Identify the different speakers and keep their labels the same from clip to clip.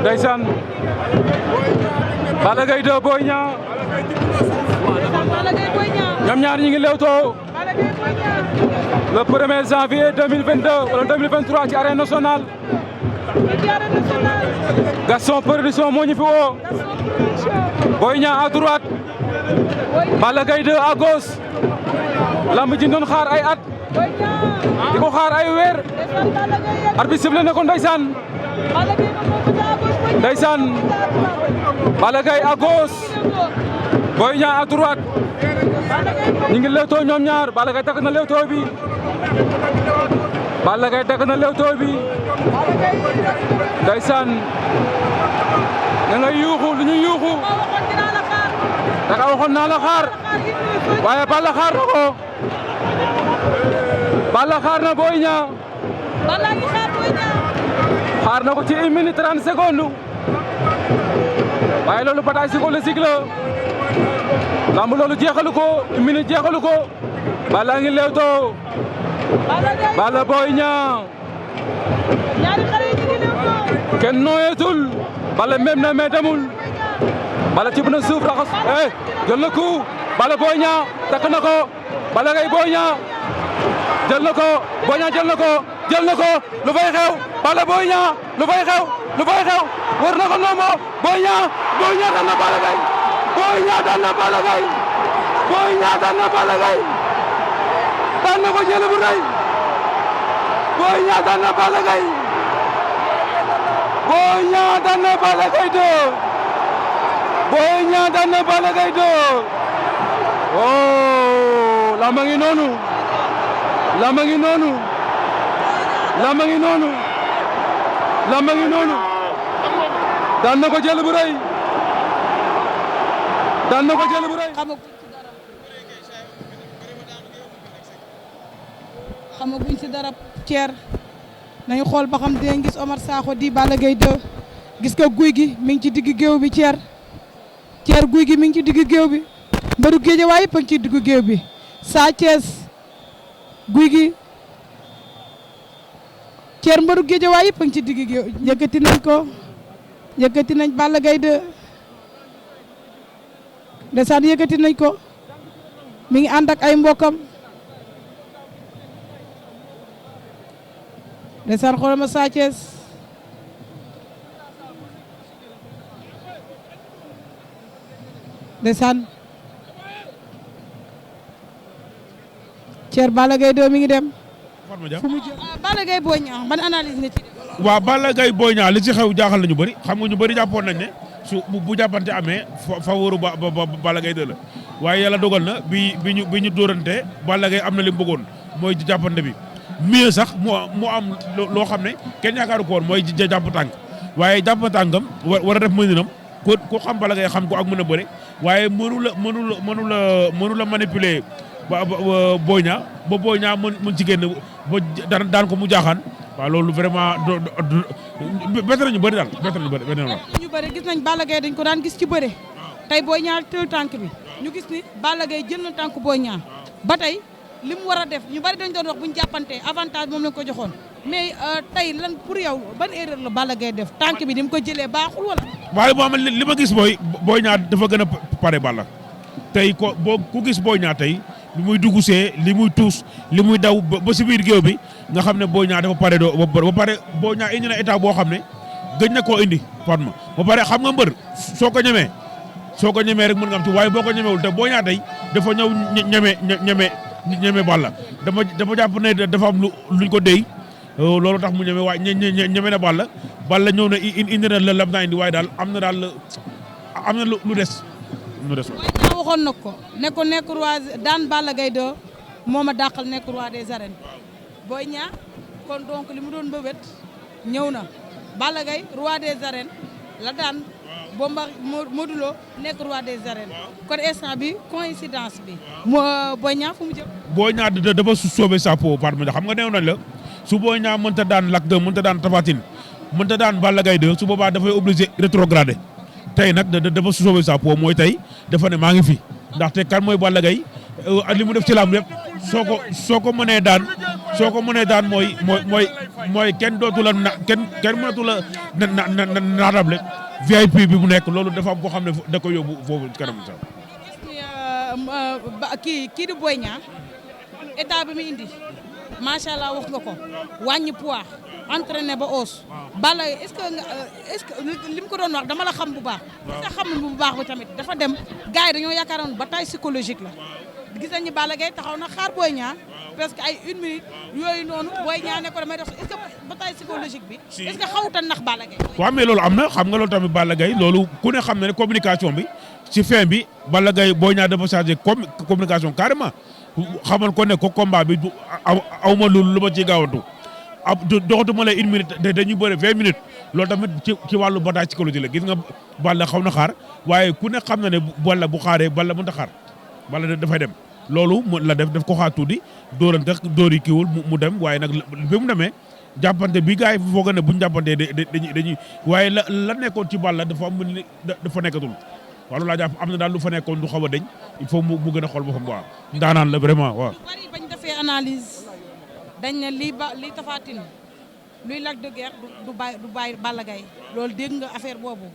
Speaker 1: ndeysaan Balla Gaye 2 Boy Niang ñoom ñaar ñi ngi lewtoo le 1er janvier 2022 wala 2023 ci arène nationale Gaston Production moo ñu fi woo Boy Niang à droite Balla Gaye 2 à gauche lamb ji doon xaar ay at di ko xaar ay weer arbitre sifflé na ko ndeysaan Balla Gaye à gauche Boy Niang à droite ñi ngi lewtoo ñoom ñaar Balla Gaye takk na lewtoo bi Balla Gaye takk na lewtoo bi ndeysaan da ngay yuuxu lu ñu yuuxu da nga waxoon naa la xaar waaye Balla xaar na ko Balla xaar na Boy Niang xaar na ko ci 1 minute 30 secondes waaye loolu bataille psychologique la lamb loolu jeexalu ko 1 minute jeexalu ko Balla ngi lewtoo Balla Boy Niang
Speaker 2: ñaari xale yi ñu ngi lewtoo
Speaker 1: kenn nooyeetul Balla même na mais demul Balla tibb na suuf raxas jël na coup Balla Boy Niang takk na ko Balla Gaye Boy Niang jël na ko Boy Niang jël na ko lu fay xew Balla Boy Niang lu fay xew wër na ko nombo Boy Niang daan na Balla Gaye Boy Niang daan na Balla Gaye daan na ko jël bu rëy Boy Niang daan na Balla Gaye Boy Niang daan na Balla Gaye 2 Boy Niang daan na Balla Gaye 2 oh lamba ngi noonu daan na ko jël bu rëy
Speaker 2: xamaguñ ci dara Thier nañu xool ba xam dinañ gis Omar Sakho di Balla Gaye 2 gis nga guy gi mi ngi ci digg géew bi Thier guy gi mi ngi ci digg géew bi mbaru Géejawaay yëpp a ngi ci digg géew bi Sa Thiès guy gi Thier mbaru Géejawaay yëpp a ngi ci digg géew yëkkati nañ Balla Gaye 2 ndeysaan yëkkati nañ ko mi ngi ànd ak ay mbokam ndeysaan xoolal ma Sa Thiès ndeysaan Thier Balla Gaye 2 mi ngi dem fu mu jëm Balla Gaye Boy Niang ban analyse nga ci def
Speaker 3: waaw Balla Gaye Boy Niang li ci xew jaaxal nañu bëri xam nga ñu bëri jàppoon nañ ne bu jàppante amee favori Balla Gaye 2 la waaye yàlla dogal na bi ñu dóorante Balla Gaye am na li mu bëggoon mooy jàppante bi mieux sax mu am loo xam ne kenn yaakaaru ko woon mooy jàpp tànk waaye jàpp tànkam war a def mëninam ku xam Balla Gaye xam ko ak mën a bëre waaye mënu la manipuler Boy Niang ba Boy Niang mën ci génn ba daan ko mu jaaxaan waaw loolu vraiment bett nañu bëri daal ñu
Speaker 2: bëri gis nañ Balla Gaye dañ ko daan gis ci bëre tey Boy Niang tël tànk bi ñu gis ni Balla Gaye jël na tànk Boy Niang ba tey li mu war a def ñu bëri dañ doon wax bu ñu jàppantee avantage moom lañ ko joxoon mais tey lan pour yow ban erreur la Balla Gaye def tànk bi ni mu ko jëlee baaxul wala.
Speaker 3: waaye moo am li ma gis mooy Boy Niang dafa gën a pare Balla tey ku gis Boy Niang tey li muy dugusee li muy tuus li muy daw ba si biir géew bi nga xam ne Boy Niang dafa pare ba pare Boy Niang indi na état boo xam ne gëj na koo indi Fatma ba pare xam nga mbër soo ko ñemee rek mën nga am ci waaye boo ko ñemewul te Boy Niang tey dafa ñëw ñeme Balla dama jàpp ne dafa am luñ ko déy loolu tax mu ñeme waaye ñeme na Balla ñëw na indi na la lam naa indi waaye daal am na lu des Boy
Speaker 2: Niang waxoon na ko nekk roi daan Balla Gaye 2 moo ma dàqal nekk roi des arènes Boy Niang kon donc li mu doon bëbët ñëw na Balla Gaye roi des arènes la daan Bomba Modou Lo nekk roi des arènes kon instant bi coïncidence bi Boy Niang fu mu jëm
Speaker 3: Boy Niang dafa sauver sa peau par exemple xam nga neew nañ la su Boy Niang mënta daan Lac 2 mënta daan Tapha Tine mënta daan Balla Gaye 2 su boobaa dafay obligé rétrogradé tey nag dafa sauver sa peau mooy tey dafa ne maa ngi fi ndaxte kan mooy Balla Gaye li mu def ci lamb yëpp soo ko mënee daan mooy kenn dootu la kenn mënatu la naatable VIP bi mu nekk loolu dafa am boo xam ne da ko yóbbu foofu ci kanam sax.
Speaker 2: kii di Boy Niang état bi mu indi macha allah wax nga ko wàññi poids entraîné ba os. Balla est-ce que li mu ko doon wax dama la xam bu baax. est-ce que xam bu baax ba tamit dafa dem gars yi dañoo yaakaaroon bataille psychologique la gis nañu ni Balla Gaye taxaw na xaar Boy Niang presque ay 1 minute yooyu noonu Boy Niang ne ko damay def est-ce que bataille psychologique bi. est-ce que xawut a nax Balla Gaye.
Speaker 3: waaw mais loolu am na xam nga loolu tamit Balla Gaye loolu ku ne xam na ne communication bi ci fin bi Balla Gaye Boy Niang dafa changé communication carrément xamal ko ne ko combat bi aw ma lu ma ciy gaawantu doxatuma la 1 minute dañuy bëre 20 minutes loolu tamit ci wàllu bataille psychologique la gis nga Balla xaw na xaar waaye ku ne xam na ne Balla bu xaaree Balla mënut a xaar Balla dafay dem loolu la def ko xaar tuuti dóorante dóor yi kiiwul mu dem waaye nag bi mu demee jàppante bi gars yi foog ne bu ñu jàppantee dañuy waaye la nekkoon ci Balla dafa am ni dafa nekkatul wala laa jàpp am na daal lu fa nekkoon du xaw a deñ il faut mu gën a xool boppam waaw ndaanaan la vraiment waaw.
Speaker 2: bari bañ defee analyse dañ ne lii Tapha Tine luy Lac de Guiers du bàyyi Balla Gaye loolu dégg nga affaire boobu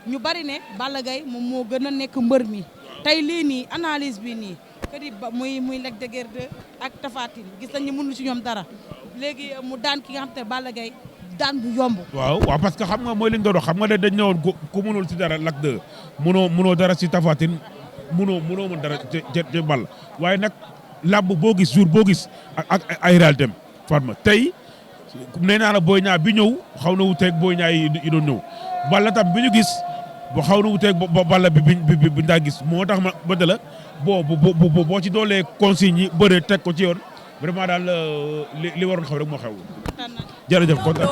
Speaker 2: ñu bari ne Balla Gaye moom moo gën a nekk mbër mi tey lii nii analyse bi nii kër yi muy Lac de Guiers 2 ak Tapha Tine gis nañ ni mënul ci ñoom dara léegi mu daan ki nga xam te Balla Gaye daan bu yomb. waaw
Speaker 3: parce que xam nga mooy li nga doon xam nga dañ ne woon ku mënul ci dara Lac 2 mënoo dara ci Tapha Tine mënoo mën dara ci Balla waaye nag làmb boo gis jour boo gis ak ay réalité am Fatma tey nee naa la Boy Niang bi ñëw xaw na wuteeg Boy Niang yi doon ñëw Balla tam bi ñu gis bo xaw na wuteeg Balla bi daa gis moo tax ma ba la boo ci doolee consigne yi bëree teg ko ci yoon vraiment daal li waroon xew rek moo xew. jërëjëf kontaan